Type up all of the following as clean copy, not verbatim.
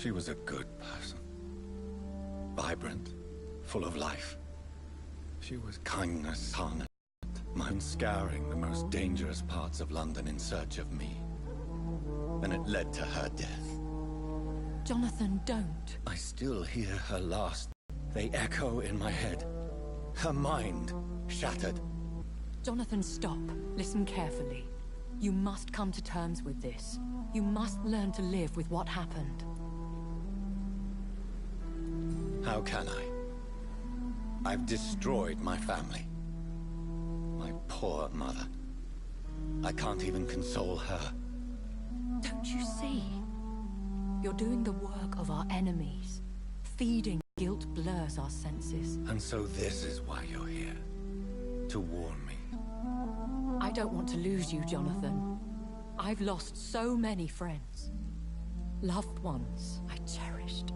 She was a good person. Vibrant, full of life. She was kindness sung, mind scouring the most dangerous parts of London in search of me. And it led to her death. Jonathan, don't. I still hear her last. They echo in my head. Her mind shattered. Jonathan, stop. Listen carefully. You must come to terms with this. You must learn to live with what happened. How can I? I've destroyed my family. My poor mother. I can't even console her. Don't you see? You're doing the work of our enemies. Feeding guilt blurs our senses. And so this is why you're here. To warn me. I don't want to lose you, Jonathan. I've lost so many friends. Loved ones I cherished.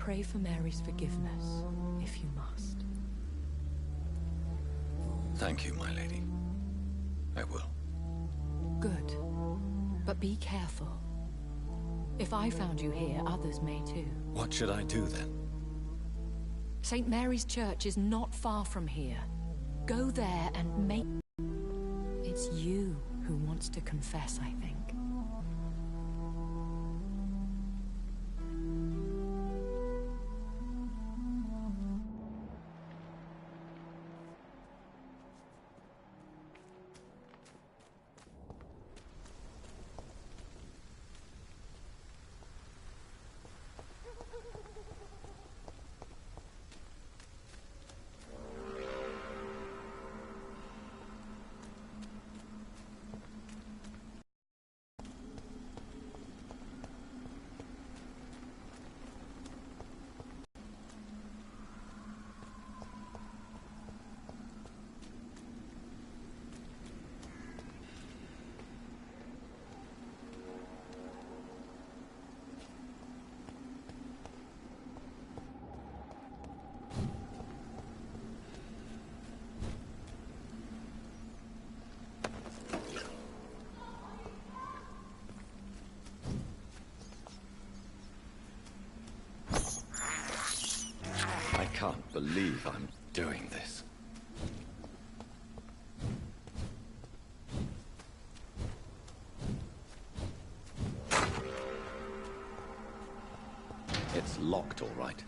Pray for Mary's forgiveness, if you must. Thank you, my lady. I will. Good. But be careful. If I found you here, others may too. What should I do then? St. Mary's Church is not far from here. Go there and make... It's you who wants to confess, I think. I can't believe I'm doing this. It's locked, all right.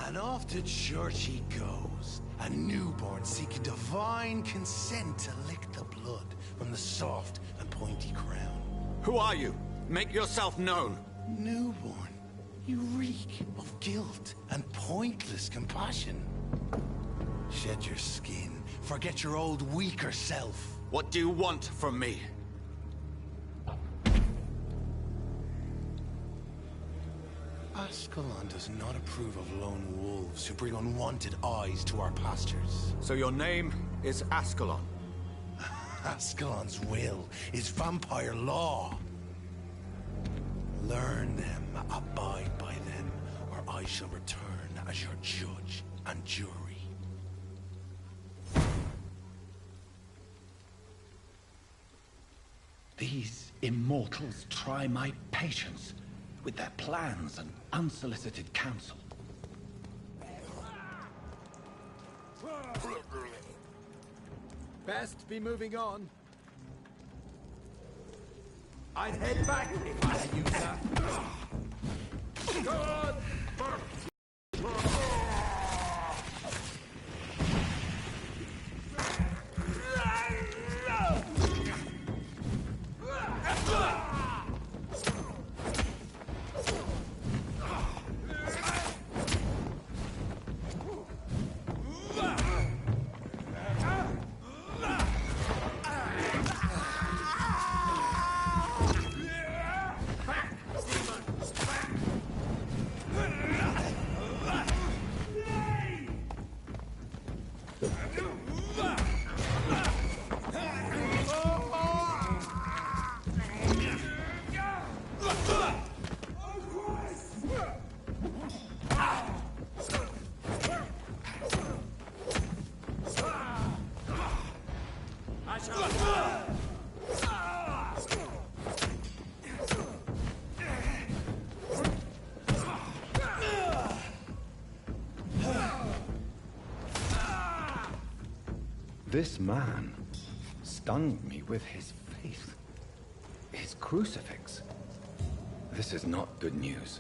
And off to church he goes, a newborn seeking divine consent to lick the blood from the soft and pointy crown. Who are you? Make yourself known. Newborn, you reek of guilt and pointless compassion. Shed your skin, forget your old weaker self. What do you want from me? Ascalon does not approve of lone wolves who bring unwanted eyes to our pastures. So your name is Ascalon? Ascalon's will is vampire law. Learn them, abide by them, or I shall return as your judge and jury. These immortals try my patience with their plans and unsolicited counsel. Best be moving on. I'd head back if I had you, sir. Go on! This man stunned me with his faith. His crucifix. This is not good news.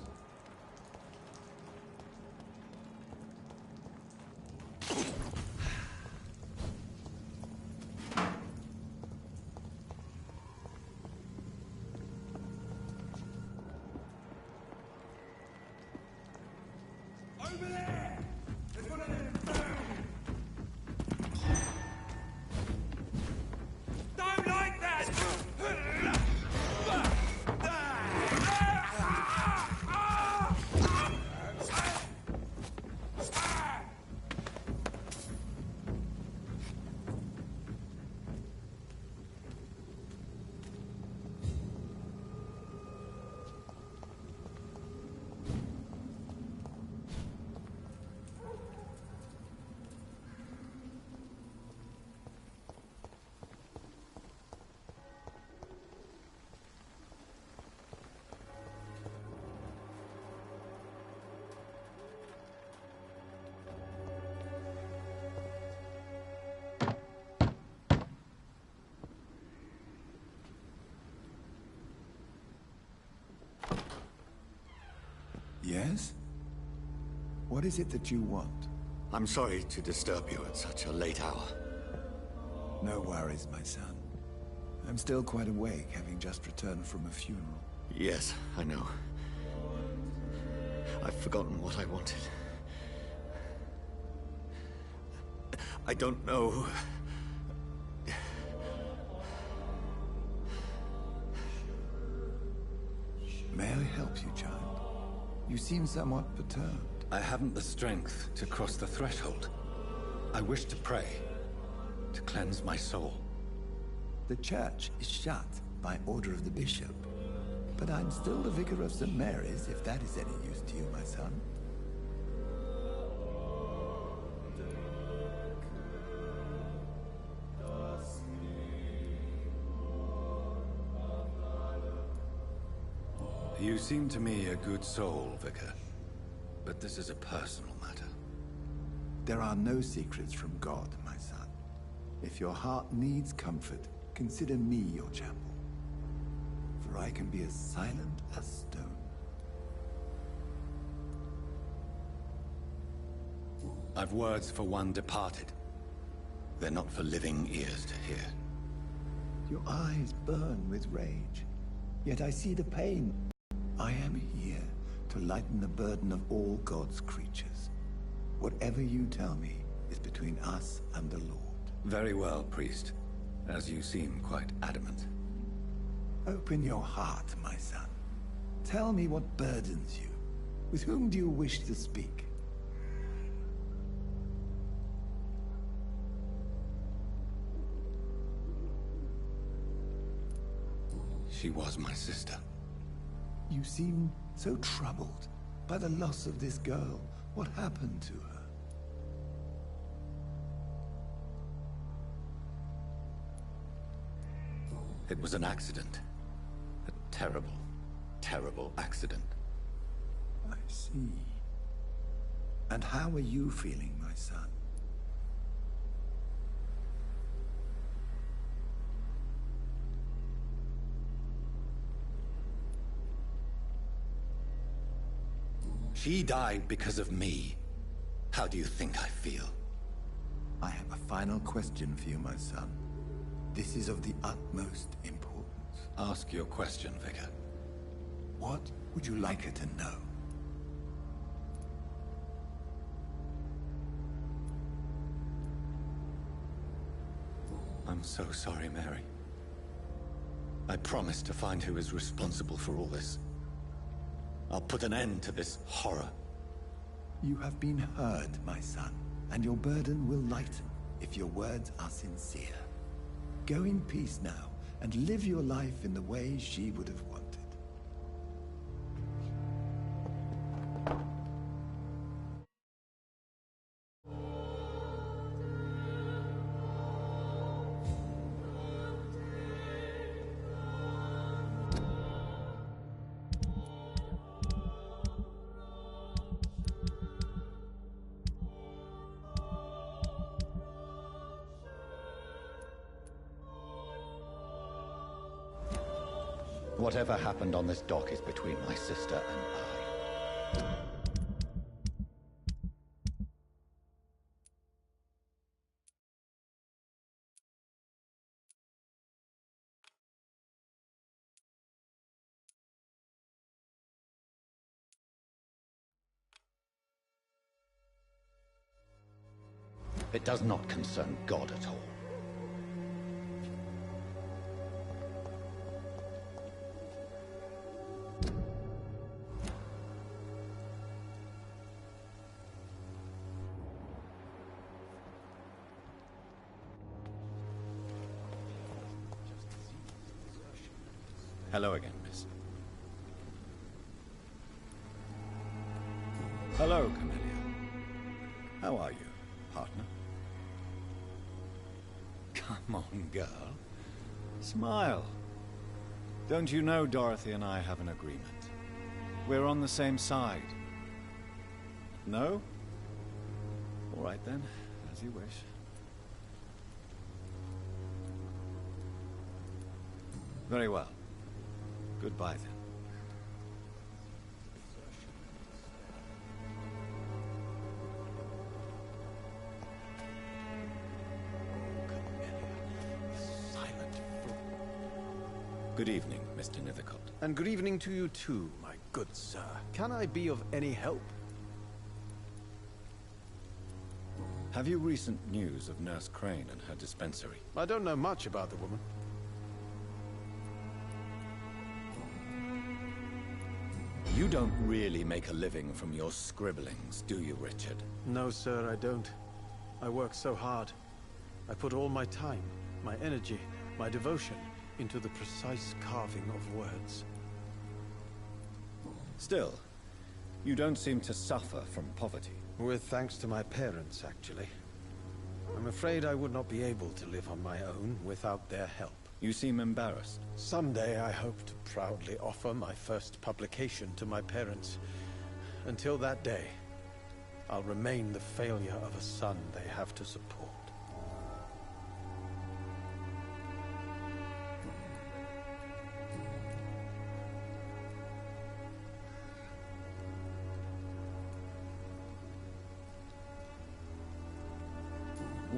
Yes? What is it that you want? I'm sorry to disturb you at such a late hour. No worries, my son. I'm still quite awake, having just returned from a funeral. Yes, I know. I've forgotten what I wanted. I don't know. May I help you, child? You seem somewhat perturbed. I haven't the strength to cross the threshold. I wish to pray, to cleanse my soul. The church is shut by order of the bishop. But I'm still the vicar of St. Mary's, if that is any use to you, my son. You seem to me a good soul, Vicar. But this is a personal matter. There are no secrets from God, my son. If your heart needs comfort, consider me your chapel. For I can be as silent as stone. I've words for one departed. They're not for living ears to hear. Your eyes burn with rage, yet I see the pain. I am here to lighten the burden of all God's creatures. Whatever you tell me is between us and the Lord. Very well, priest. As you seem quite adamant. Open your heart, my son. Tell me what burdens you. With whom do you wish to speak? She was my sister. You seem so troubled by the loss of this girl. What happened to her? It was an accident. A terrible, terrible accident. I see. And how are you feeling, my son? She died because of me. How do you think I feel? I have a final question for you, my son. This is of the utmost importance. Ask your question, Vicar. What would you like her to know? I'm so sorry, Mary. I promise to find who is responsible for all this. I'll put an end to this horror. You have been heard, my son, and your burden will lighten if your words are sincere. Go in peace now, and live your life in the way she would have wanted. Whatever happened on this dock is between my sister and I. It does not concern God at all. Hello again, miss. Hello, Camellia. How are you, partner? Come on, girl. Smile. Don't you know Dorothy and I have an agreement? We're on the same side. No? All right then, as you wish. Very well. Goodbye then. Good evening, Mr. Nethercott. And good evening to you too, my good sir. Can I be of any help? Have you recent news of Nurse Crane and her dispensary? I don't know much about the woman. You don't really make a living from your scribblings, do you, Richard? No, sir, I don't. I work so hard. I put all my time, my energy, my devotion into the precise carving of words. Still, you don't seem to suffer from poverty. With thanks to my parents, actually. I'm afraid I would not be able to live on my own without their help. You seem embarrassed. Someday I hope to proudly offer my first publication to my parents. Until that day, I'll remain the failure of a son they have to support.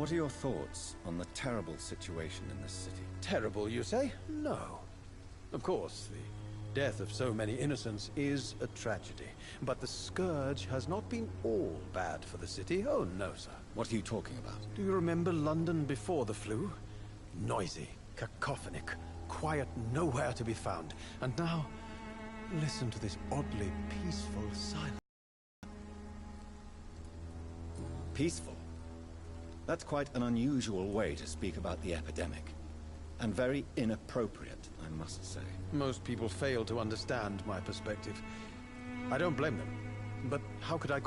What are your thoughts on the terrible situation in this city? Terrible, you say? No. Of course, the death of so many innocents is a tragedy. But the scourge has not been all bad for the city. Oh, no, sir. What are you talking about? Do you remember London before the flu? Noisy, cacophonic, quiet nowhere to be found. And now, listen to this oddly peaceful silence. Peaceful? That's quite an unusual way to speak about the epidemic. And very inappropriate, I must say. Most people fail to understand my perspective. I don't blame them. But how could I...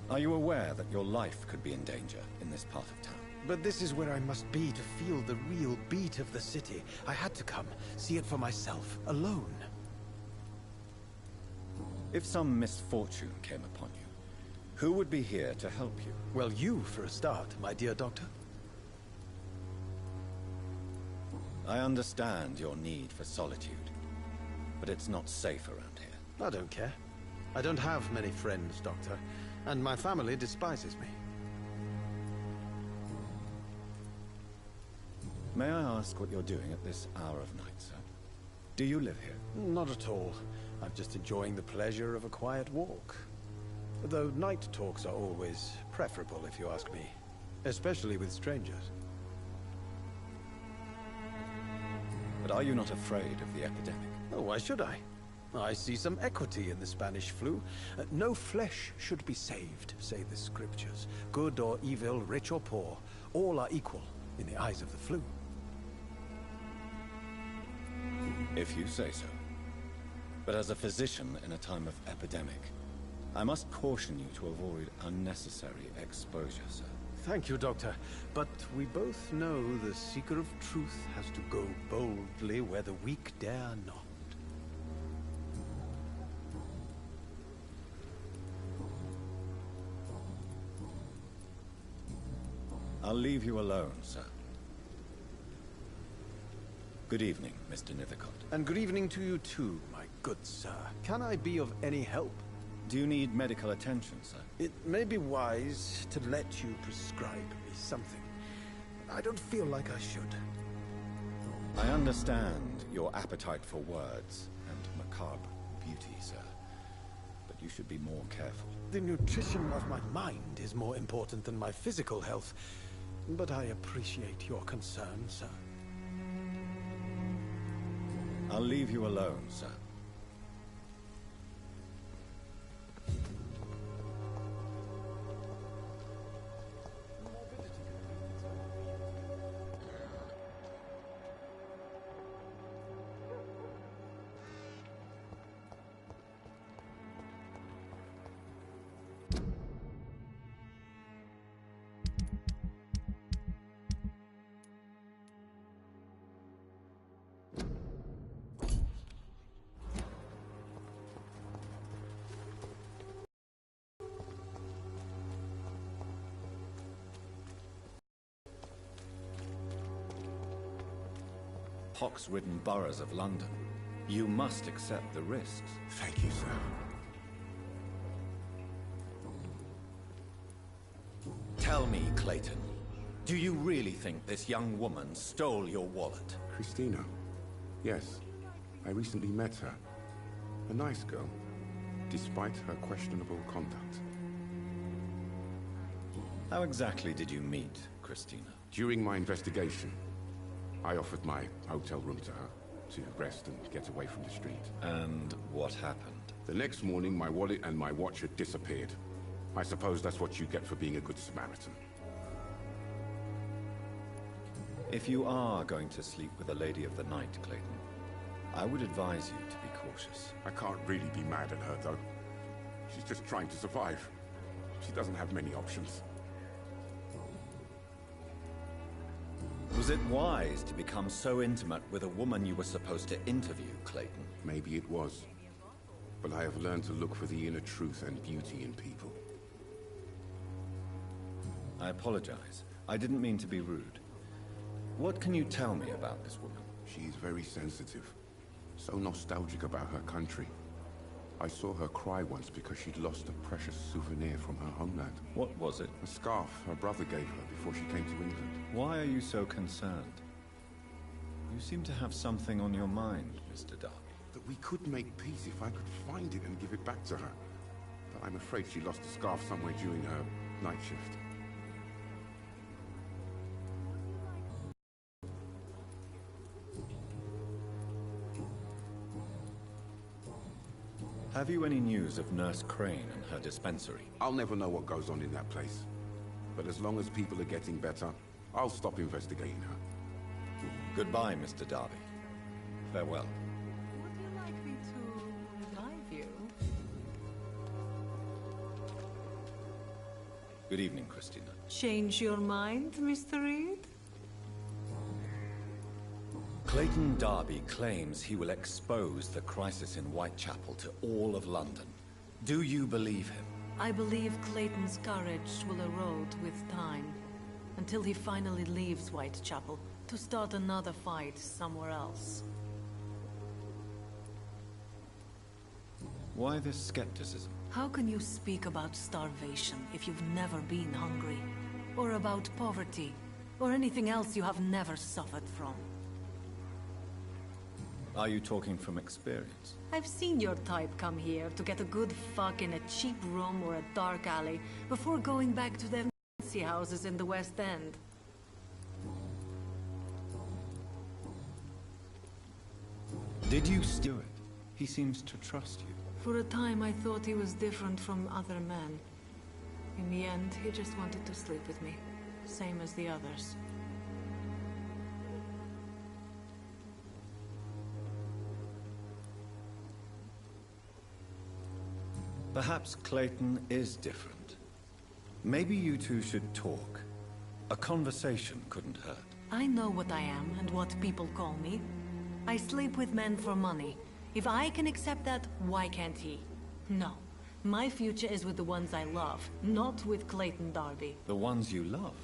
Are you aware that your life could be in danger in this part of town? But this is where I must be to feel the real beat of the city. I had to come, see it for myself, alone. If some misfortune came upon you, who would be here to help you? Well, you for a start, my dear doctor. I understand your need for solitude, but it's not safe around here. I don't care. I don't have many friends, Doctor, and my family despises me. May I ask what you're doing at this hour of night, sir? Do you live here? Not at all. I'm just enjoying the pleasure of a quiet walk. Though night talks are always preferable, if you ask me. Especially with strangers. But are you not afraid of the epidemic? Oh, why should I? I see some equity in the Spanish flu. No flesh should be saved, say the scriptures. Good or evil, rich or poor, all are equal in the eyes of the flu. If you say so. But as a physician in a time of epidemic, I must caution you to avoid unnecessary exposure, sir. Thank you, Doctor. But we both know the seeker of truth has to go boldly where the weak dare not. I'll leave you alone, sir. Good evening, Mr. Nithercott. And good evening to you too, my good sir. Can I be of any help? Do you need medical attention, sir? It may be wise to let you prescribe me something. I don't feel like I should. I understand your appetite for words and macabre beauty, sir. But you should be more careful. The nutrition of my mind is more important than my physical health. But I appreciate your concern, sir. I'll leave you alone, sir. Pox-ridden boroughs of London. You must accept the risks. Thank you, sir. Tell me, Clayton, do you really think this young woman stole your wallet? Christina? Yes. I recently met her. A nice girl, despite her questionable conduct. How exactly did you meet Christina? During my investigation, I offered my hotel room to her to rest and get away from the street. And what happened? The next morning, my wallet and my watch had disappeared. I suppose that's what you get for being a good Samaritan. If you are going to sleep with a lady of the night, Clayton, I would advise you to be cautious. I can't really be mad at her, though. She's just trying to survive. She doesn't have many options. Was it wise to become so intimate with a woman you were supposed to interview, Clayton? Maybe it was. But I have learned to look for the inner truth and beauty in people. I apologize. I didn't mean to be rude. What can you tell me about this woman? She is very sensitive. So nostalgic about her country. I saw her cry once because she'd lost a precious souvenir from her homeland. What was it? A scarf her brother gave her before she came to England. Why are you so concerned? You seem to have something on your mind, Mr. Darby. That we could make peace if I could find it and give it back to her. But I'm afraid she lost the scarf somewhere during her night shift. Have you any news of Nurse Crane and her dispensary? I'll never know what goes on in that place. But as long as people are getting better, I'll stop investigating her. Goodbye, Mr. Darby. Farewell. Would you like me to revive you? Good evening, Christina. Change your mind, Mr. Reed? Clayton Darby claims he will expose the crisis in Whitechapel to all of London. Do you believe him? I believe Clayton's courage will erode with time, until he finally leaves Whitechapel to start another fight somewhere else. Why this skepticism? How can you speak about starvation if you've never been hungry? Or about poverty? Or anything else you have never suffered from? Are you talking from experience? I've seen your type come here to get a good fuck in a cheap room or a dark alley before going back to their fancy houses in the West End. Did you do it? He seems to trust you. For a time I thought he was different from other men. In the end, he just wanted to sleep with me, same as the others. Perhaps Clayton is different. Maybe you two should talk. A conversation couldn't hurt. I know what I am and what people call me. I sleep with men for money. If I can accept that, why can't he? No. My future is with the ones I love, not with Clayton Darby. The ones you love?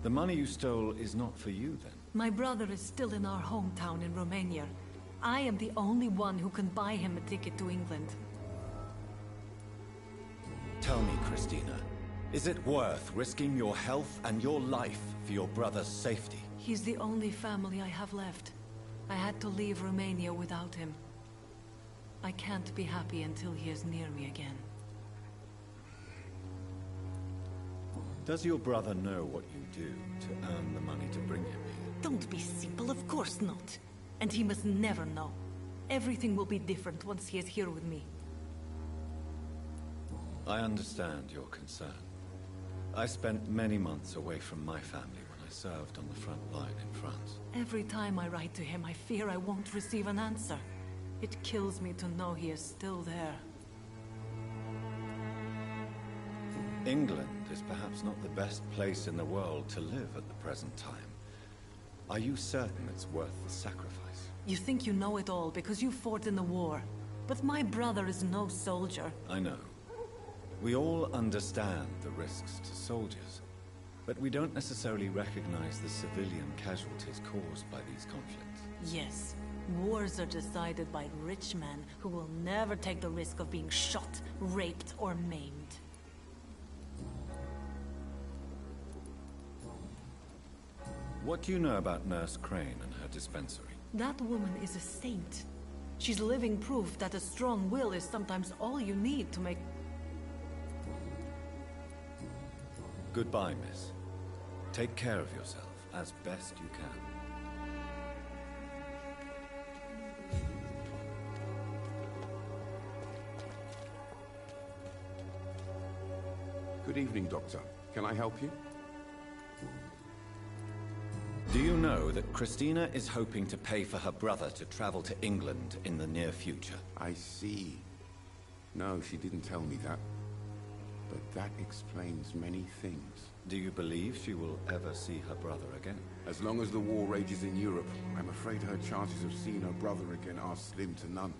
The money you stole is not for you, then? My brother is still in our hometown in Romania. I am the only one who can buy him a ticket to England. Tell me, Christina, is it worth risking your health and your life for your brother's safety? He's the only family I have left. I had to leave Romania without him. I can't be happy until he is near me again. Does your brother know what you do to earn the money to bring him here? Don't be simple, of course not. And he must never know. Everything will be different once he is here with me. I understand your concern. I spent many months away from my family when I served on the front line in France. Every time I write to him, I fear I won't receive an answer. It kills me to know he is still there. England is perhaps not the best place in the world to live at the present time. Are you certain it's worth the sacrifice? You think you know it all because you fought in the war. But my brother is no soldier. I know. We all understand the risks to soldiers, but we don't necessarily recognize the civilian casualties caused by these conflicts. Yes, wars are decided by rich men who will never take the risk of being shot, raped, or maimed. What do you know about Nurse Crane and her dispensary? That woman is a saint. She's living proof that a strong will is sometimes all you need to make... Goodbye, miss. Take care of yourself as best you can. Good evening, Doctor. Can I help you? Do you know that Christina is hoping to pay for her brother to travel to England in the near future? I see. No, she didn't tell me that. But that explains many things. Do you believe she will ever see her brother again? As long as the war rages in Europe, I'm afraid her chances of seeing her brother again are slim to none.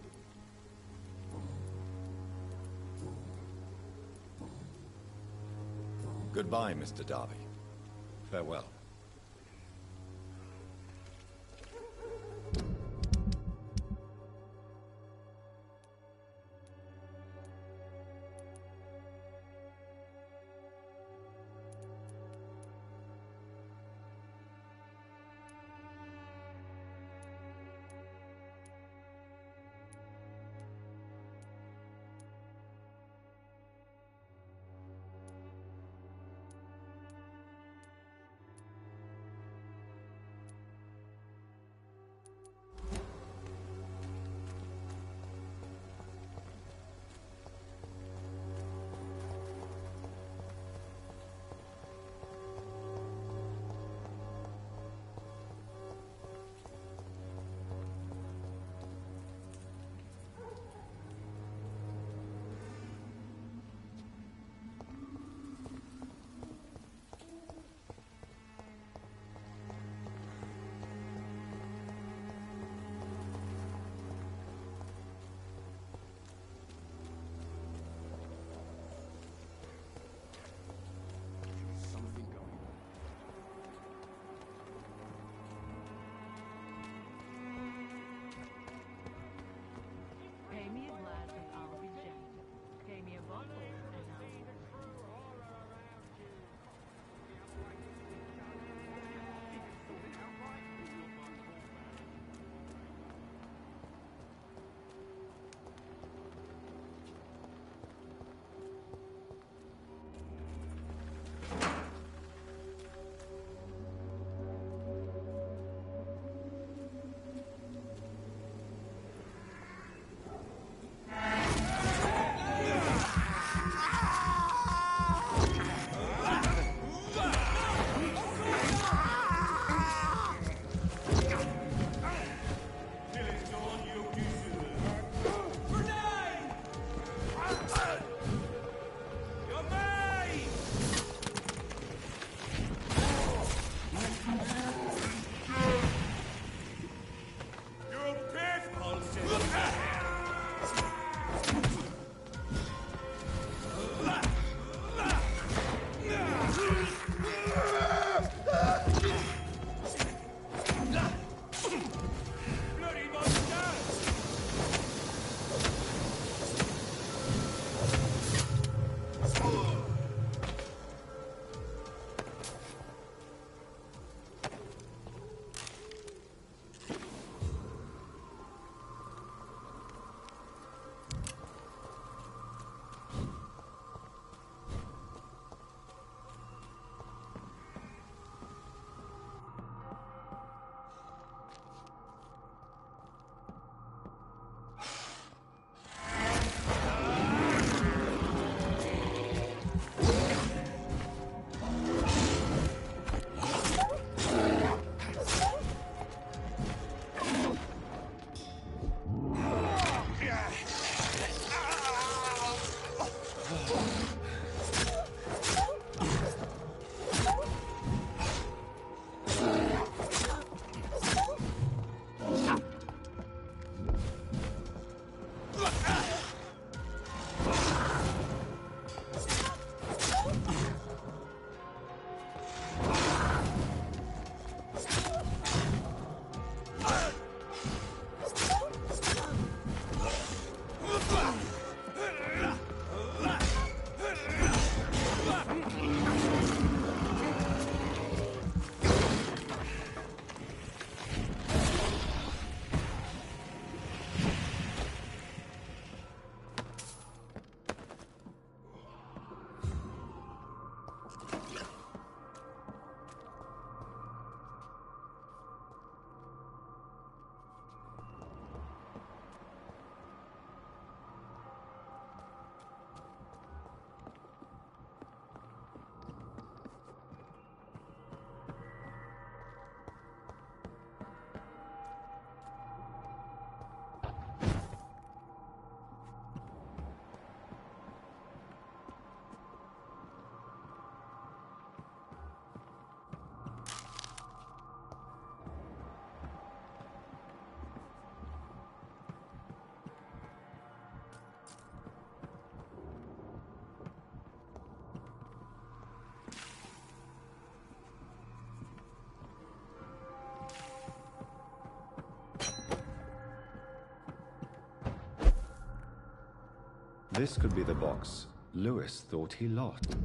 Goodbye, Mr. Darby. Farewell. This could be the box Lewis thought he lost.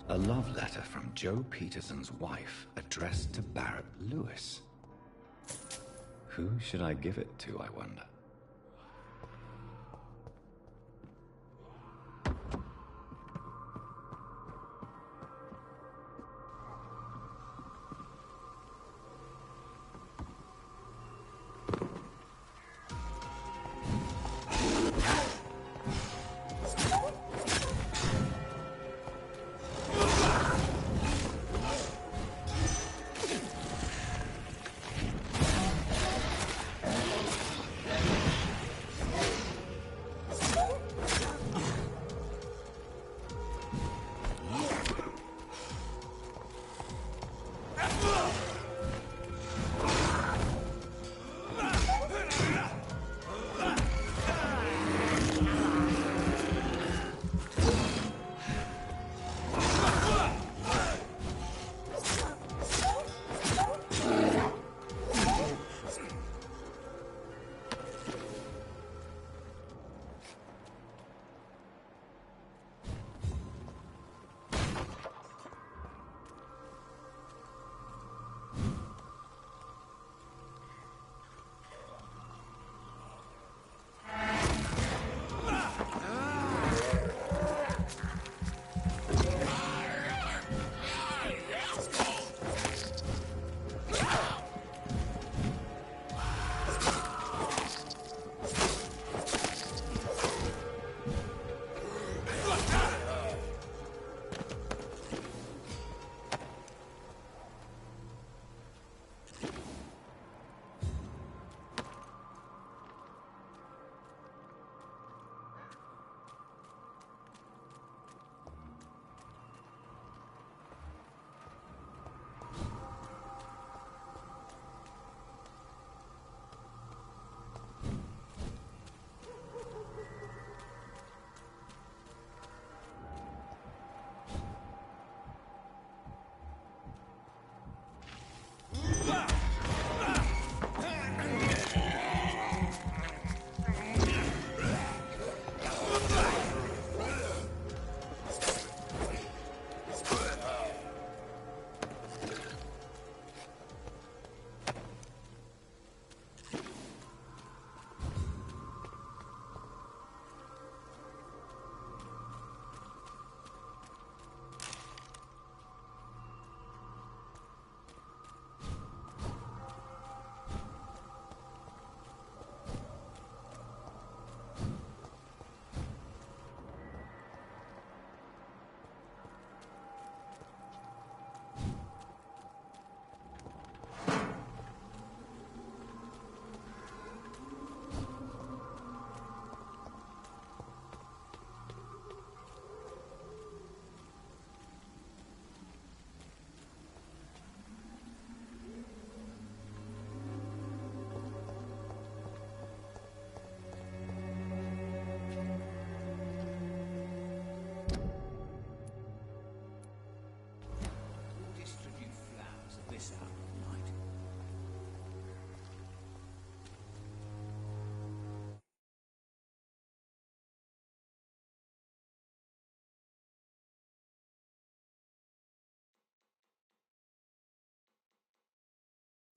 A love letter from Joe Peterson's wife, addressed to Barrett Lewis. Who should I give it to, I wonder?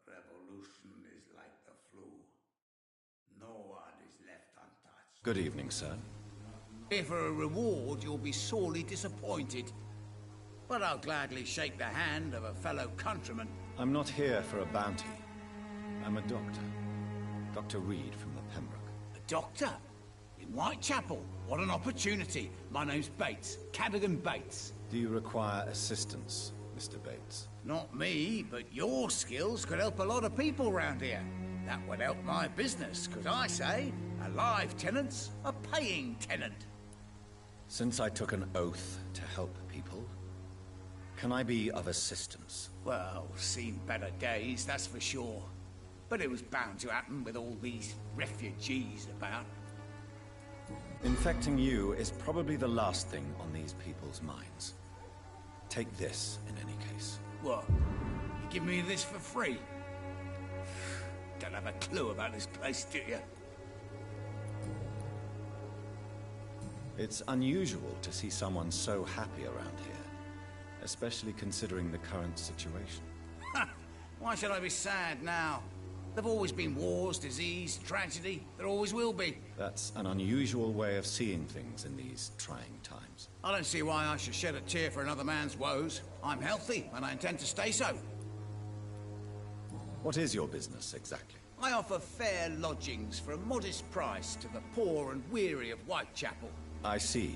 Revolution is like the flu. No one is left untouched. Good evening, sir. Here for a reward, you'll be sorely disappointed. But I'll gladly shake the hand of a fellow countryman. I'm not here for a bounty. I'm a doctor. Dr. Reed from the Pembroke. A doctor? In Whitechapel? What an opportunity. My name's Bates. Cadogan Bates. Do you require assistance, Mr. Bates? Not me, but your skills could help a lot of people round here. That would help my business, because I say, a live tenant's a paying tenant. Since I took an oath to help people, can I be of assistance? Well, seen better days, that's for sure. But it was bound to happen with all these refugees about. Infecting you is probably the last thing on these people's minds. Take this, in any case. What? You give me this for free? Don't have a clue about this place, do you? It's unusual to see someone so happy around here, especially considering the current situation. Why should I be sad now? There've always been wars, disease, tragedy. There always will be. That's an unusual way of seeing things in these trying times. I don't see why I should shed a tear for another man's woes. I'm healthy, and I intend to stay so. What is your business, exactly? I offer fair lodgings for a modest price to the poor and weary of Whitechapel. I see.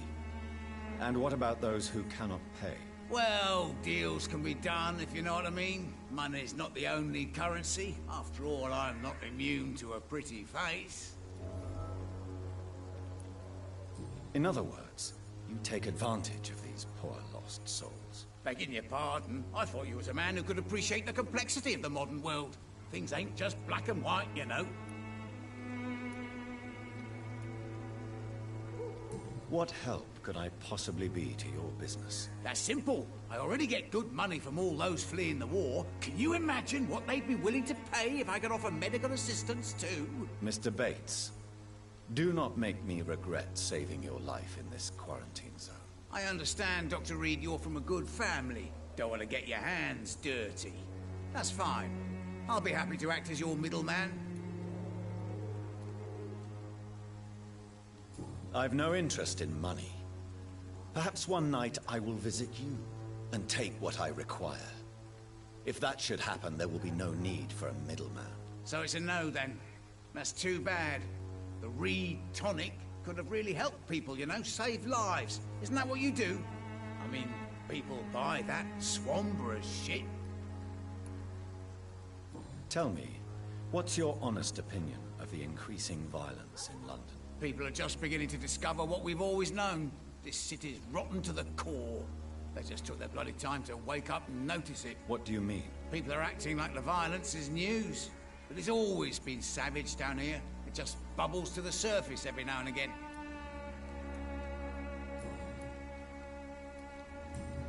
And what about those who cannot pay? Well, deals can be done, if you know what I mean. Money's not the only currency. After all, I'm not immune to a pretty face. In other words, you take advantage of these poor lost souls. Begging your pardon, I thought you was a man who could appreciate the complexity of the modern world. Things ain't just black and white, you know. What help could I possibly be to your business? That's simple. I already get good money from all those fleeing the war. Can you imagine what they'd be willing to pay if I could offer medical assistance too? Mr. Bates, do not make me regret saving your life in this quarantine zone. I understand, Dr. Reed, you're from a good family. Don't want to get your hands dirty. That's fine. I'll be happy to act as your middleman. I've no interest in money. Perhaps one night I will visit you and take what I require. If that should happen, there will be no need for a middleman. So it's a no, then. That's too bad. The Reed tonic could have really helped people, you know, save lives. Isn't that what you do? I mean, people buy that Swambra shit. Tell me, what's your honest opinion of the increasing violence in London? People are just beginning to discover what we've always known. This city's rotten to the core. They just took their bloody time to wake up and notice it. What do you mean? People are acting like the violence is news. But it's always been savage down here. It just bubbles to the surface every now and again.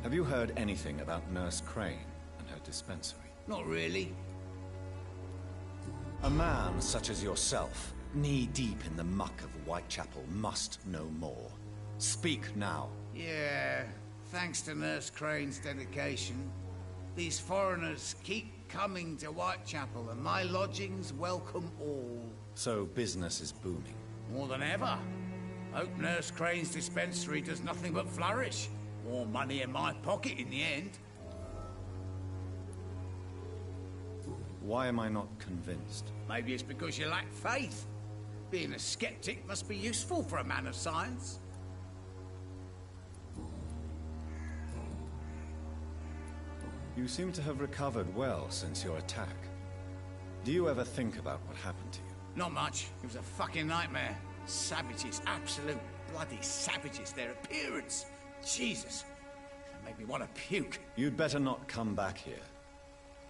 Have you heard anything about Nurse Crane and her dispensary? Not really. A man such as yourself, knee-deep in the muck of Whitechapel, must know more. Speak now. Yeah, thanks to Nurse Crane's dedication. These foreigners keep coming to Whitechapel, and my lodgings welcome all. So business is booming. More than ever. Hope Nurse Crane's dispensary does nothing but flourish. More money in my pocket in the end. Why am I not convinced? Maybe it's because you lack faith. Being a skeptic must be useful for a man of science. You seem to have recovered well since your attack. Do you ever think about what happened to you? Not much. It was a fucking nightmare. Savages, absolute bloody savages. Their appearance. Jesus. That made me want to puke. You'd better not come back here.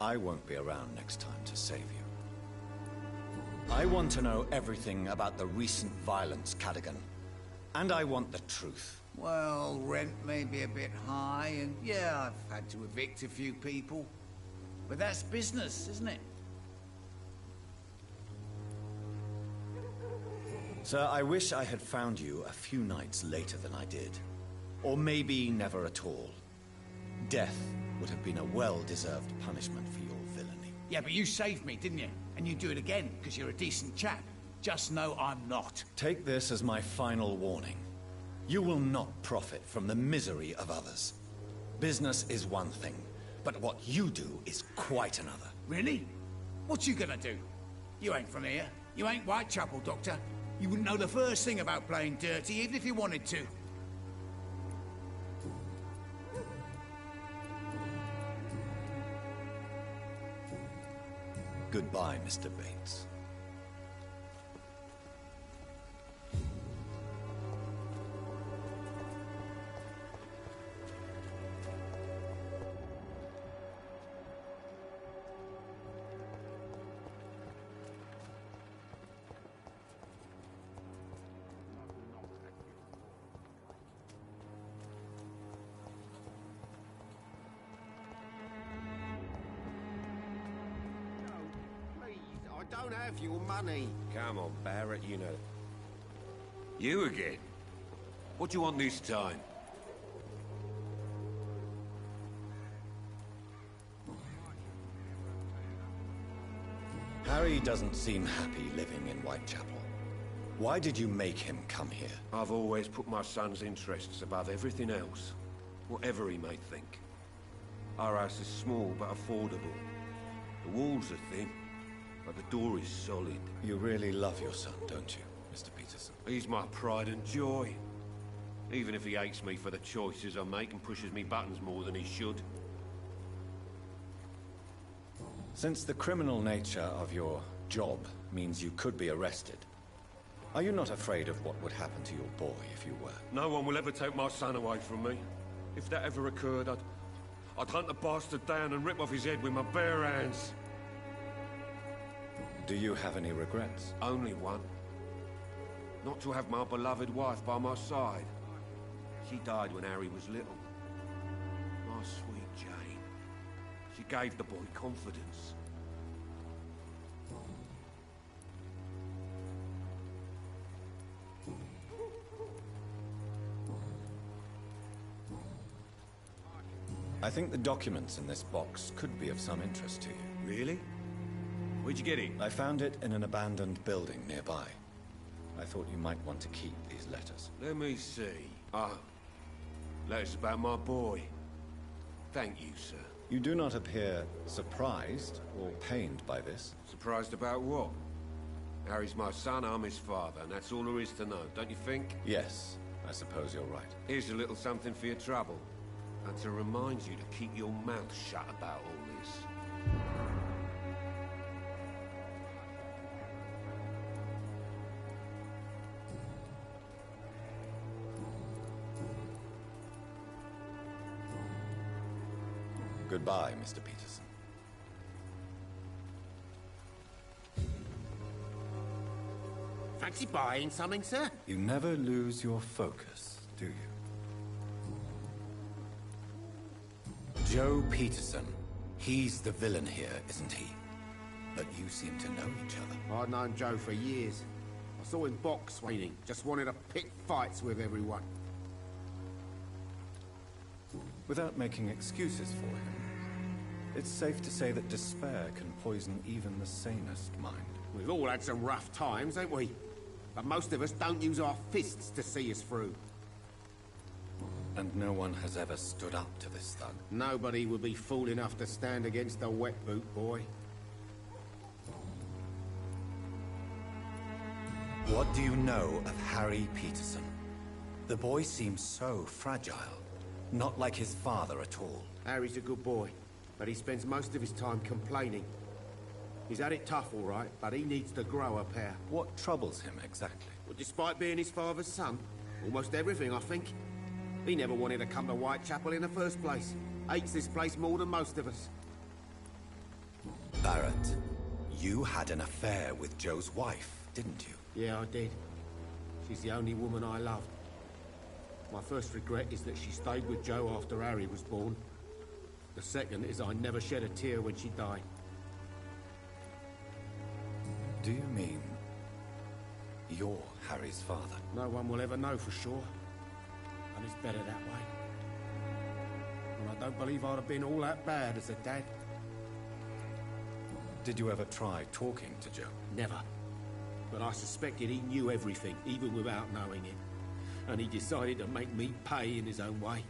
I won't be around next time to save you. I want to know everything about the recent violence, Cadogan. And I want the truth. Well, rent may be a bit high, and yeah, I've had to evict a few people. But that's business, isn't it? Sir, I wish I had found you a few nights later than I did. Or maybe never at all. Death would have been a well-deserved punishment for your villainy. Yeah, but you saved me, didn't you? And you do it again, because you're a decent chap. Just know I'm not. Take this as my final warning. You will not profit from the misery of others. Business is one thing, but what you do is quite another. Really? What you gonna do? You ain't from here. You ain't Whitechapel, Doctor. You wouldn't know the first thing about playing dirty, even if you wanted to. Goodbye, Mr. Bates. I don't have your money. Come on, Barrett, you know. You again? What do you want this time? Harry doesn't seem happy living in Whitechapel. Why did you make him come here? I've always put my son's interests above everything else, whatever he may think. Our house is small but affordable. The walls are thin, but the door is solid. You really love your son, don't you, Mr. Peterson? He's my pride and joy. Even if he hates me for the choices I make and pushes me buttons more than he should. Since the criminal nature of your job means you could be arrested, are you not afraid of what would happen to your boy if you were? No one will ever take my son away from me. If that ever occurred, I'd hunt the bastard down and rip off his head with my bare hands. Do you have any regrets? Only one. Not to have my beloved wife by my side. She died when Harry was little. My sweet Jane. She gave the boy confidence. I think the documents in this box could be of some interest to you. Really? Where'd you get it? I found it in an abandoned building nearby. I thought you might want to keep these letters. Let me see. Ah, letters about my boy. Thank you, sir. You do not appear surprised or pained by this. Surprised about what? Harry's my son, I'm his father, and that's all there is to know, don't you think? Yes, I suppose you're right. Here's a little something for your trouble. And to remind you to keep your mouth shut about all this. Goodbye, Mr. Peterson. Fancy buying something, sir? You never lose your focus, do you? Joe Peterson. He's the villain here, isn't he? But you seem to know each other. I've known Joe for years. I saw him box training. Just wanted to pick fights with everyone. Without making excuses for him, it's safe to say that despair can poison even the sanest mind. We've all had some rough times, ain't we? But most of us don't use our fists to see us through. And no one has ever stood up to this thug. Nobody would be fool enough to stand against a wet boot boy. What do you know of Harry Peterson? The boy seems so fragile. Not like his father at all. Harry's a good boy, but he spends most of his time complaining. He's had it tough, all right, but he needs to grow a pair. What troubles him exactly? Well, despite being his father's son, almost everything, I think. He never wanted to come to Whitechapel in the first place. Hates this place more than most of us. Barrett, you had an affair with Joe's wife, didn't you? Yeah, I did. She's the only woman I loved. My first regret is that she stayed with Joe after Harry was born. The second is I never shed a tear when she died. Do you mean you're Harry's father? No one will ever know for sure. And it's better that way. And I don't believe I'd have been all that bad as a dad. Did you ever try talking to Joe? Never. But I suspected he knew everything, even without knowing it. And he decided to make me pay in his own way.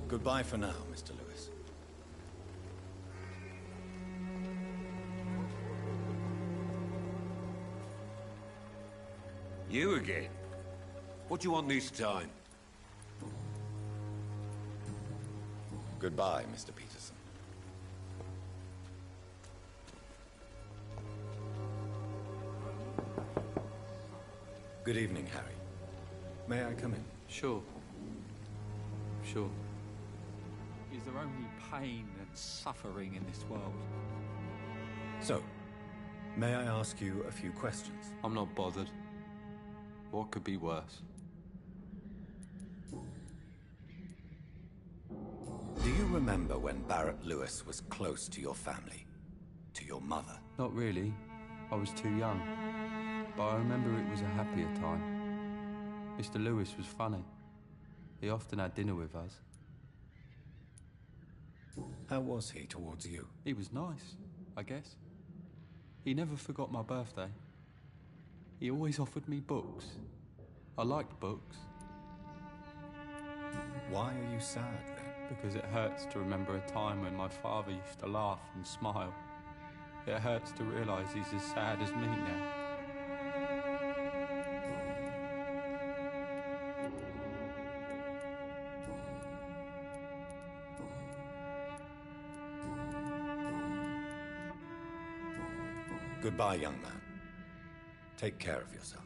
Goodbye for now, Mr. Lewis. You again? What do you want this time? Goodbye, Mr. Peterson. Good evening, Harry. May I come in? Sure. Sure. Is there only pain and suffering in this world? So, may I ask you a few questions? I'm not bothered. What could be worse? Do you remember when Barrett Lewis was close to your family? To your mother? Not really. I was too young. But I remember it was a happier time. Mr. Lewis was funny. He often had dinner with us. How was he towards you? He was nice, I guess. He never forgot my birthday. He always offered me books. I liked books. Why are you sad then? Because it hurts to remember a time when my father used to laugh and smile. It hurts to realise he's as sad as me now. Goodbye, young man. Take care of yourself.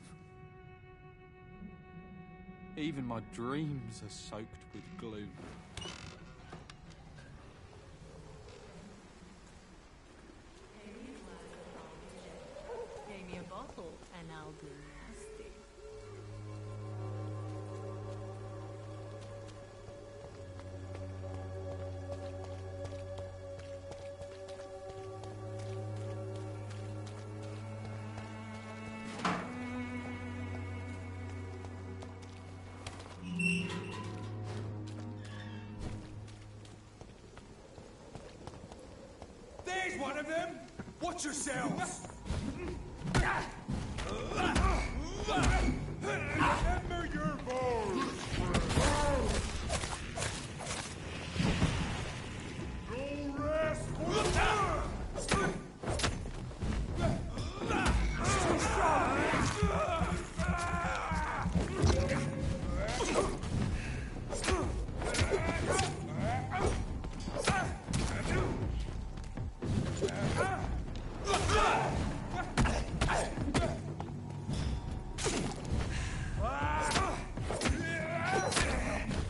Even my dreams are soaked with gloom. Give me a bottle and I'll be nasty. There's one of them! Watch yourselves! Remember your vows! No rest for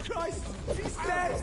Christ! He's dead!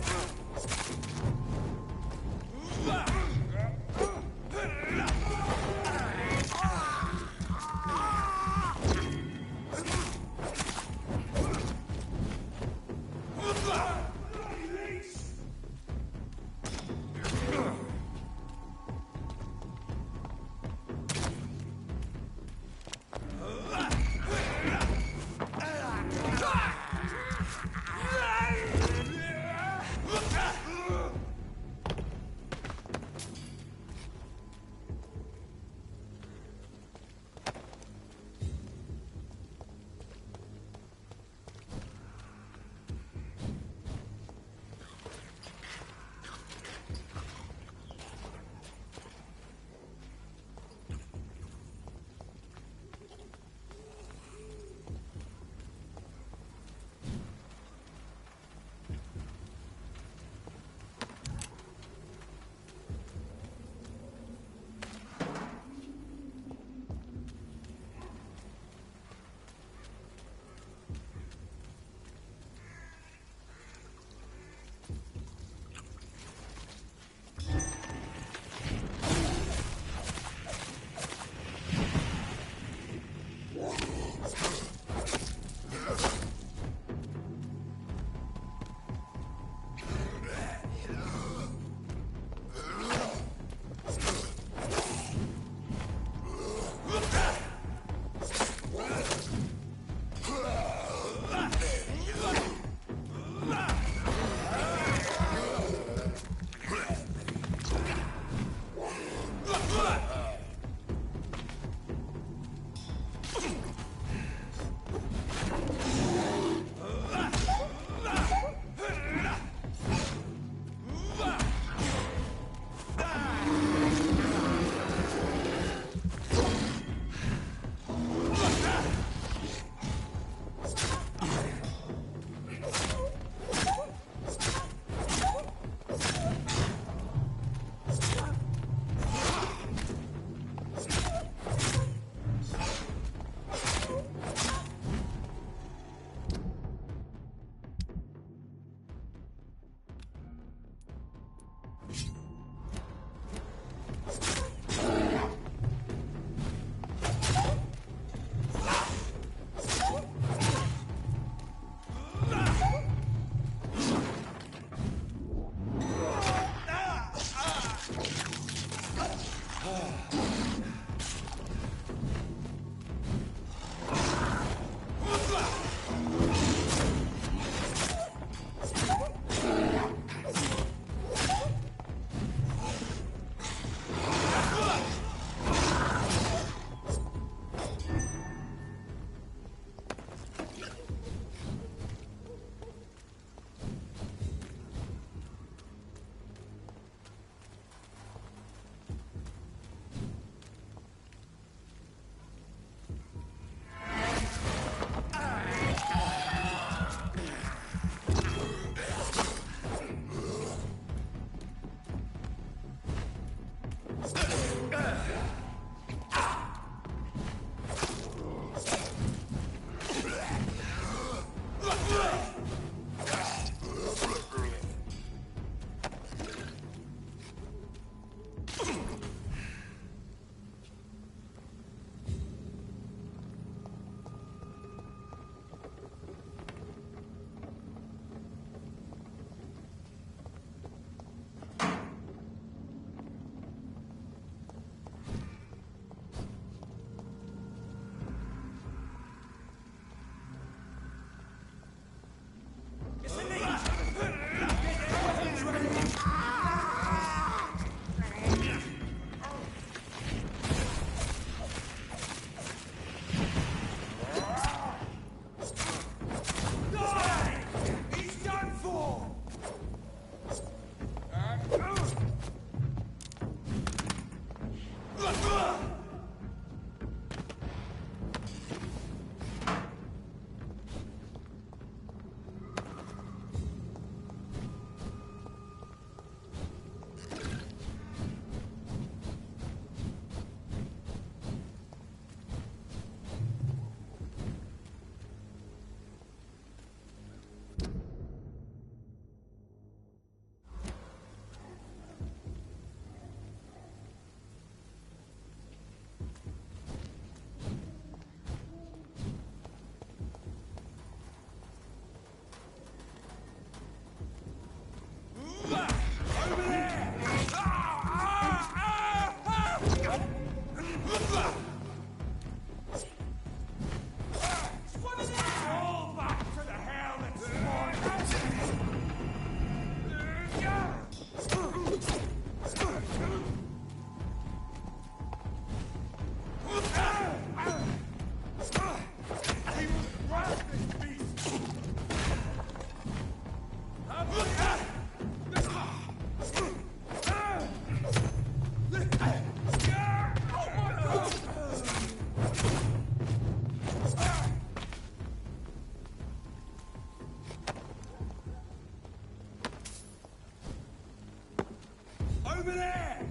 Over there!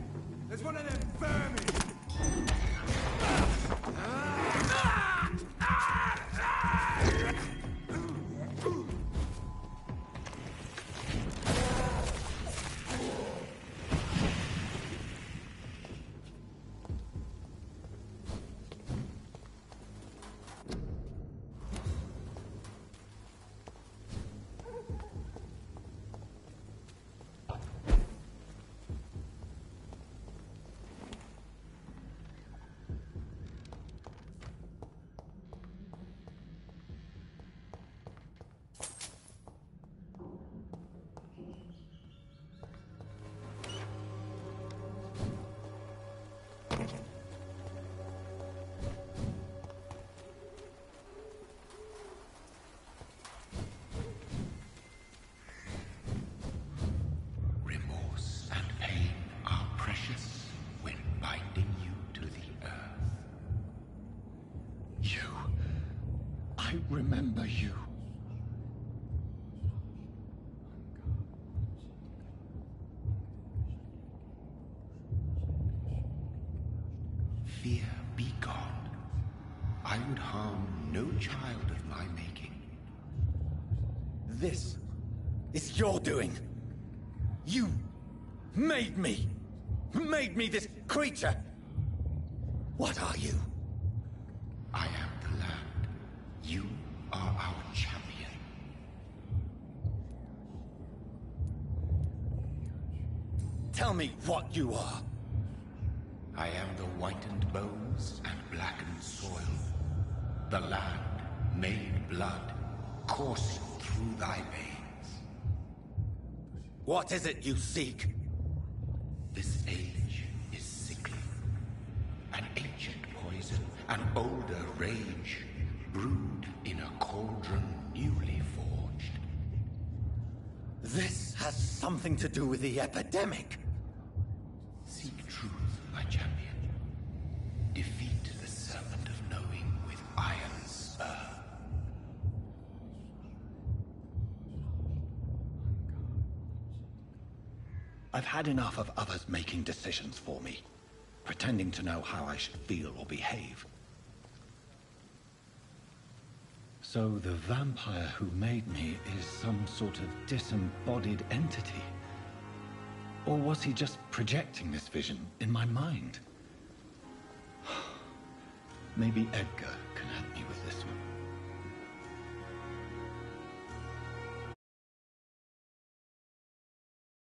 There's one of them vermin! Remorse and pain are precious when binding you to the earth. You. I remember you. Fear be gone. I would harm no child of my making. This is your doing. You made me this creature. What are you? I am the land. You are our champion. Tell me what you are. I am the whitened bones and blackened soil. The land made blood coursing through thy veins. What is it you seek? This age is sickly. An ancient poison, an older rage, brewed in a cauldron newly forged. This has something to do with the epidemic. Seek truth, my champion. Defeat the serpent of knowing with iron spur. I've had enough of others making decisions for me, pretending to know how I should feel or behave. So the vampire who made me is some sort of disembodied entity? Or was he just projecting this vision in my mind? Maybe Edgar can help me